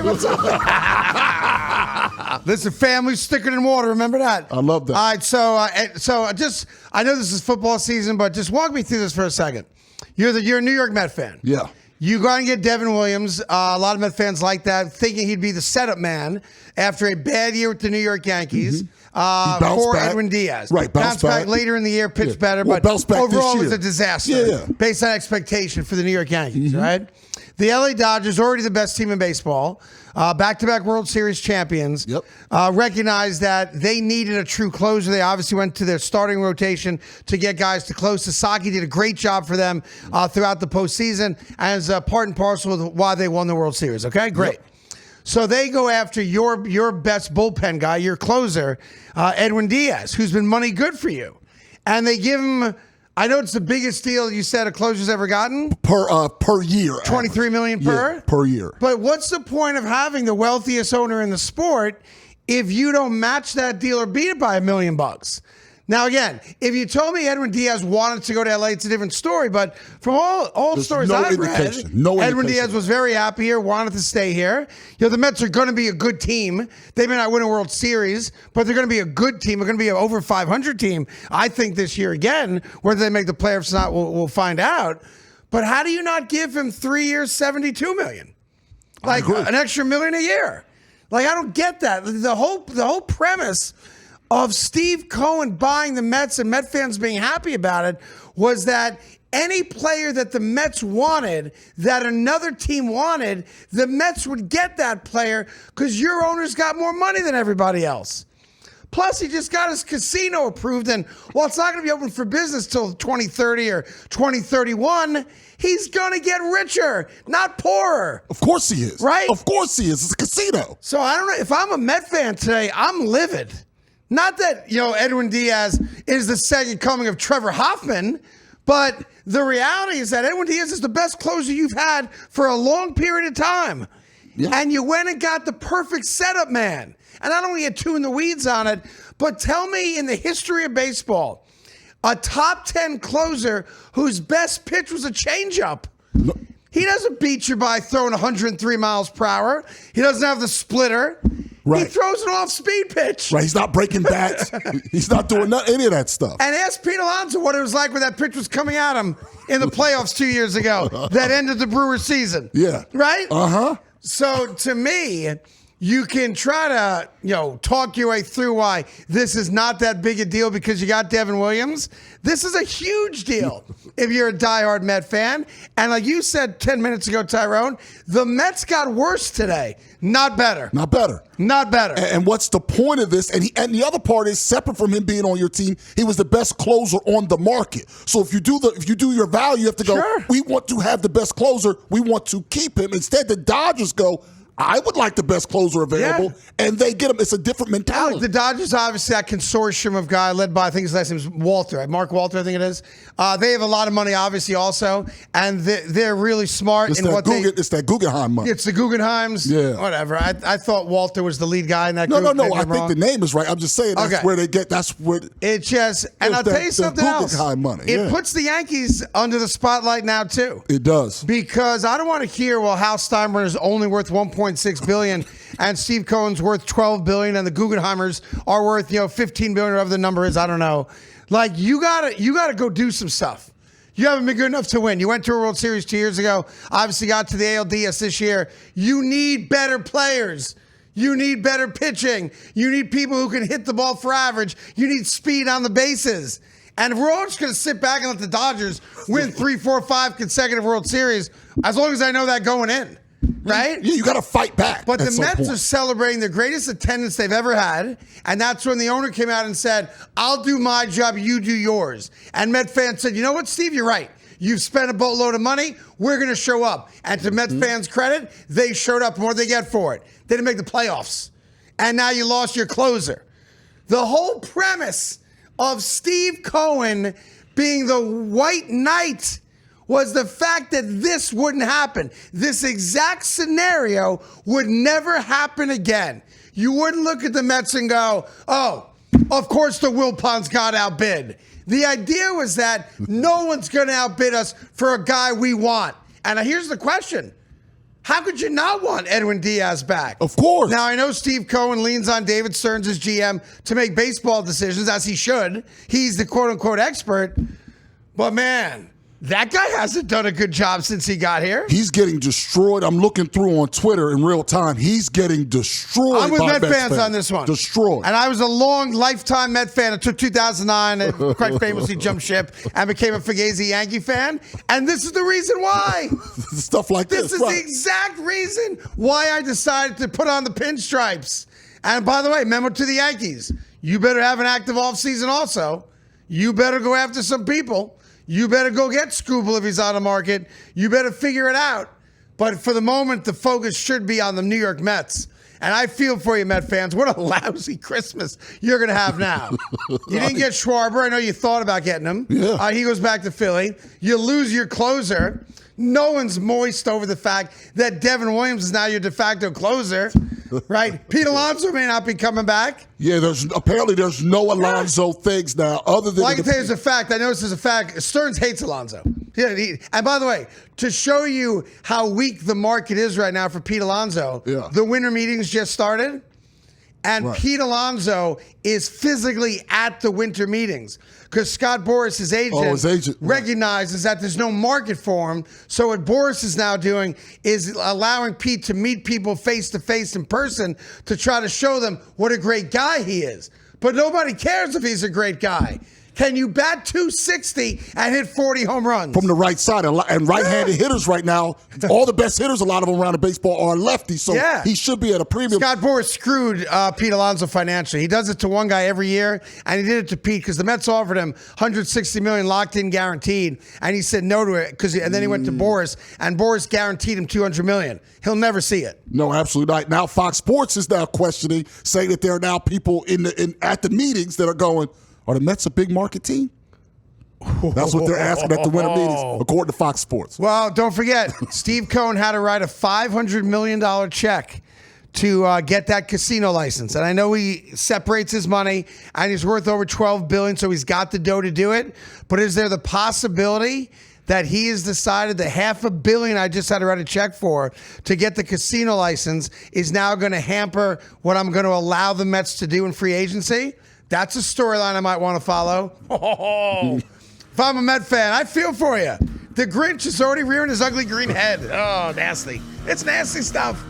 what's up? Listen, family, stick it in water. Remember that? I love that. All right, so I know this is football season, but just walk me through this for a second. You're a New York Met fan. Yeah. You go and get Devin Williams. A lot of Met fans like that, thinking he'd be the setup man after a bad year with the New York Yankees. For Edwin Diaz. Right, bounce back later in the year, pitched better, but overall it was a disaster based on expectation for the New York Yankees, right? The LA Dodgers, already the best team in baseball, back-to-back World Series champions, recognized that they needed a true closer. They obviously went to their starting rotation to get guys to close. Sasaki did a great job for them throughout the postseason, as part and parcel with why they won the World Series. Okay, great. So they go after your best bullpen guy, your closer, Edwin Diaz, who's been money good for you. And they give him, I know it's the biggest deal you said a closer's ever gotten. Per year. $23 million per? Yeah, per year. But what's the point of having the wealthiest owner in the sport if you don't match that deal or beat it by $1 million? Now, again, if you told me Edwin Diaz wanted to go to LA, it's a different story. But from all stories I've read, Edwin Diaz was very happy here, wanted to stay here. You know, the Mets are going to be a good team. They may not win a World Series, but they're going to be a good team. They're going to be an over 500 team, I think, this year again. Whether they make the playoffs or not, we'll find out. But how do you not give him 3 years, $72 million? Like an extra $1 million a year. Like, I don't get that. The whole premise of Steve Cohen buying the Mets and Met fans being happy about it was that any player that the Mets wanted, that another team wanted, the Mets would get that player because your owner's got more money than everybody else. Plus, he just got his casino approved, and while it's not going to be open for business till 2030 or 2031, he's going to get richer, not poorer. Of course he is. Right? Of course he is. It's a casino. So I don't know. If I'm a Met fan today, I'm livid. Not that, Edwin Diaz is the second coming of Trevor Hoffman, but the reality is that Edwin Diaz is the best closer you've had for a long period of time. Yeah. And you went and got the perfect setup man. And I don't want to get too in the weeds on it, but tell me in the history of baseball, a top 10 closer whose best pitch was a changeup. No. He doesn't beat you by throwing 103 miles per hour. He doesn't have the splitter. Right. He throws an off-speed pitch. Right, he's not breaking bats. He's not doing any of that stuff. And ask Pete Alonso what it was like when that pitch was coming at him in the playoffs 2 years ago that ended the Brewers season. Yeah. Right? Uh-huh. So, to me, you can try to, talk your way through why this is not that big a deal because you got Devin Williams. This is a huge deal if you're a diehard Met fan. And like you said 10 minutes ago, Tyrone, the Mets got worse today. Not better. Not better. Not better. And what's the point of this? And the other part is, separate from him being on your team, he was the best closer on the market. So if you do your value, you have to go, we want to have the best closer. We want to keep him. Instead, the Dodgers go, I would like the best closer available, and they get him. It's a different mentality. The Dodgers, obviously, that consortium of guy led by, I think his last name is Walter, Mark Walter, I think it is. They have a lot of money, obviously, also, and they're really smart in what It's that Guggenheim money. It's the Guggenheims. Yeah. Whatever. I thought Walter was the lead guy in that group. No. I think the name is right. I'm just saying that's where they get. That's where it just. And I'll tell you something else. Guggenheim money. It puts the Yankees under the spotlight now too. It does, because I don't want to hear, well, Hal Steinbrenner is only worth $1.6 billion. And Steve Cohen's worth $12 billion, and the Guggenheimers are worth, $15 billion, whatever the number is. I don't know. Like, you gotta go do some stuff. You haven't been good enough to win. You went to a World Series 2 years ago. Obviously got to the ALDS this year. You need better players. You need better pitching. You need people who can hit the ball for average. You need speed on the bases. And if we're all just going to sit back and let the Dodgers win 3, 4, 5 consecutive World Series, as long as I know that going in. Right? Yeah, you got to fight back. But the Mets are celebrating the greatest attendance they've ever had, and that's when the owner came out and said, I'll do my job, you do yours. And Met fans said, you know what, Steve, you're right. You've spent a boatload of money. We're going to show up. And to Mets fans' credit, they showed up. What did they get for it? They didn't make the playoffs. And now you lost your closer. The whole premise of Steve Cohen being the white knight was the fact that this wouldn't happen. This exact scenario would never happen again. You wouldn't look at the Mets and go, oh, of course the Wilpons got outbid. The idea was that no one's going to outbid us for a guy we want. And here's the question. How could you not want Edwin Diaz back? Of course. Now, I know Steve Cohen leans on David Stearns as GM to make baseball decisions, as he should. He's the quote-unquote expert. But, man, that guy hasn't done a good job since he got here. He's getting destroyed. I'm looking through on Twitter in real time. He's getting destroyed. I'm with by Met Mets fans on this one. Destroyed. And I was a long lifetime Met fan until 2009. And quite famously jumped ship and became a Fugazi Yankee fan. And this is the reason why. Stuff like this. This is the exact reason why I decided to put on the pinstripes. And by the way, memo to the Yankees. You better have an active offseason also. You better go after some people. You better go get Scooble if he's on the market. You better figure it out. But for the moment, the focus should be on the New York Mets. And I feel for you, Met fans. What a lousy Christmas you're going to have now. You didn't get Schwarber. I know you thought about getting him. Yeah. He goes back to Philly. You lose your closer. No one's moist over the fact that Devin Williams is now your de facto closer, right? Pete Alonso may not be coming back. Yeah, apparently there's no Alonso things now other than. Well, I can tell you as a fact. I know this is a fact. Stearns hates Alonso. Yeah, and by the way, to show you how weak the market is right now for Pete Alonso, the winter meetings just started. And Pete Alonso is physically at the winter meetings because Scott Boras, his agent, recognizes that there's no market for him. So what Boras is now doing is allowing Pete to meet people face-to-face in person to try to show them what a great guy he is. But nobody cares if he's a great guy. Can you bat 260 and hit 40 home runs? From the right side. And right-handed hitters right now, all the best hitters, a lot of them around the baseball, are lefties. So he should be at a premium. Scott Boras screwed Pete Alonso financially. He does it to one guy every year, and he did it to Pete because the Mets offered him $160 million locked in guaranteed, and he said no to it. And then he went to Boras, and Boras guaranteed him $200 million. He'll never see it. No, absolutely not. Now Fox Sports is now questioning, saying that there are now people at the meetings that are going, are the Mets a big market team? That's what they're asking at the winter meetings, according to Fox Sports. Well, don't forget, Steve Cohen had to write a $500 million check to get that casino license. And I know he separates his money, and he's worth over $12 billion, so he's got the dough to do it. But is there the possibility that he has decided the $500 million I just had to write a check for to get the casino license is now going to hamper what I'm going to allow the Mets to do in free agency? That's a storyline I might want to follow. If I'm a Met fan, I feel for you. The Grinch is already rearing his ugly green head. Oh, nasty. It's nasty stuff.